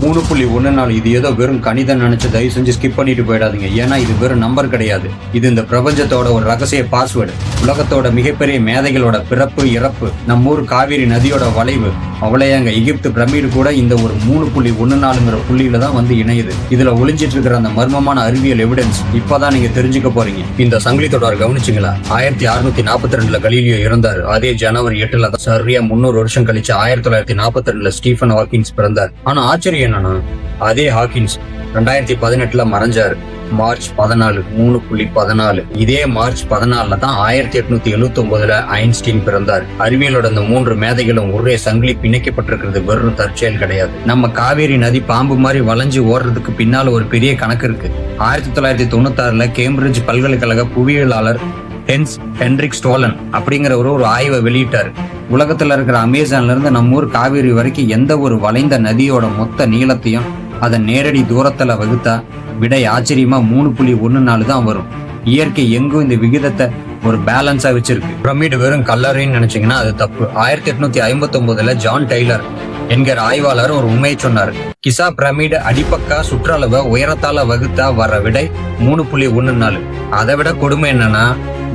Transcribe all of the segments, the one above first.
3.14 இது ஏதோ வெறும் கணிதம் நினைச்சு தயவு செஞ்சு ஸ்கிப் பண்ணிட்டு போயிடாதீங்க. ஏன்னா இது வெறும் நம்பர் கிடையாது. இது இந்த பிரபஞ்சத்தோட ஒரு ரகசிய பாஸ்வேர்டு. உலகத்தோட மிகப்பெரிய மேதைகளோட பிறப்பு இறப்பு, நம்ம ஊர் காவிரி நதியோட வளைவு, அவளையாங்க எகிப்து பிரமிடு கூட இந்த ஒரு 3.14ங்கிற புள்ளியில தான் வந்து இணையுது. இதுல ஒளிஞ்சிட்டு இருக்கிற அந்த மர்மமான அறிவியல் எவிடன்ஸ் இப்பதான் நீங்க தெரிஞ்சுக்க போறீங்க. இந்த சங்கிலி தொடர் கவனிச்சுங்களா? 1642 கலீலியோ இறந்தாரு. அதே ஜனவரி 8 தான் சரியா 300 வருஷம் கழிச்சு 1942 ஸ்டீஃபன் ஹாக்கின்ஸ் பிறந்தார். ஆனா ஆச்சரியம் என்னன்னா, அதே ஹாக்கின்ஸ் 2018 மறைஞ்சாரு. மார்ச் 14 3.14. இதே மார்ச் 14 தான் 1879 ஐன்ஸ்டீன் பிறந்தார். அறிவியலோட இந்த 3 மேதைகளும் ஒரே சங்கிலி பிணைக்கப்பட்டிருக்கிறது வெறும் தற்செயல் கிடையாது. நம்ம காவேரி நதி பாம்பு மாதிரி வளைஞ்சு ஓடுறதுக்கு பின்னால ஒரு பெரிய கணக்கு இருக்கு. 1996 கேம்பிரிட்ஜ் பல்கலைக்கழக புவியியலாளர் ஹென்ரிக் ஸ்டோலன் அப்படிங்கிற ஒரு ஆய்வை வெளியிட்டாரு. உலகத்துல இருக்கிற அமேசான்ல இருந்து நம்ம ஊர் காவேரி வரைக்கும் எந்த ஒரு வளைந்த நதியோட மொத்த நீளத்தையும் அதை நேரடி தூரத்துல வகுத்தா விடை ஆச்சரியமா 3.14 தான் வரும். இயற்கை எங்கும் இந்த விகிதத்தை ஒரு பேலன்ஸா வச்சிருக்கு. பிரமிடு வெறும் கல்லறைன்னு நினைச்சீங்கன்னா அது தப்பு. 1859 ஜான் டெய்லர் என்கிற ஆய்வாளர் ஒரு உண்மையை சொன்னார். கிசா பிரமிடு அடிப்பக்கா சுற்றளவை உயரத்தால வகுத்தா வர விடை 3.14. அதை விட கொடுமை என்னன்னா,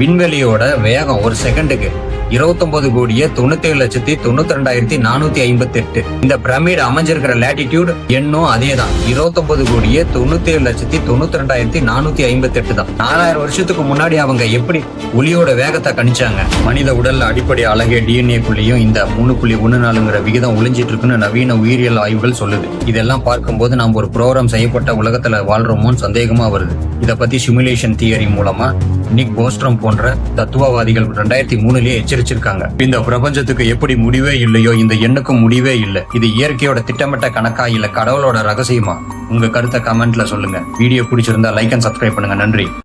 விண்வெளியோட வேகம் ஒரு செகண்டுக்கு 29,97,92,458. இந்த பிரமிடு அமைஞ்சிருக்கிற லேட்டிடியூட் எண்ணும் அதேதான், 29,97,92,458 தான். 4000 வருஷத்துக்கு முன்னாடி அவங்க எப்படி ஒளியோட வேகத்தை கணிச்சாங்க? மனித உடல்ல அடிப்படை அழகே டிஎன்ஏக்குள்ளேயும் இந்த 3.14ங்கிற விகிதம் ஒளிஞ்சிட்டு இருக்குன்னு நவீன உயிரியல் ஆய்வுகள் சொல்லுது. இதெல்லாம் பார்க்கும்போது நாம் ஒரு ப்ரோக்ராம் செய்யப்பட்ட உலகத்துல வாழ்றோமோன்னு சந்தேகமா வருது. இத பத்தி சிமுலேஷன் தியரி மூலமா நிக் போஸ்ட்ரம் போன்ற தத்துவவாதிகள் 2003 எச்சரிச்சிருக்காங்க. இந்த பிரபஞ்சத்துக்கு எப்படி முடிவே இல்லையோ இந்த எண்ணுக்கும் முடிவே இல்லை. இது இயற்கையோட திட்டமிட்ட கணக்கா இல்ல கடவுளோட ரகசியமா? உங்க கருத்தை கமெண்ட்ல சொல்லுங்க. வீடியோ பிடிச்சிருந்தா லைக் அண்ட் சப்ஸ்கிரைப் பண்ணுங்க. நன்றி.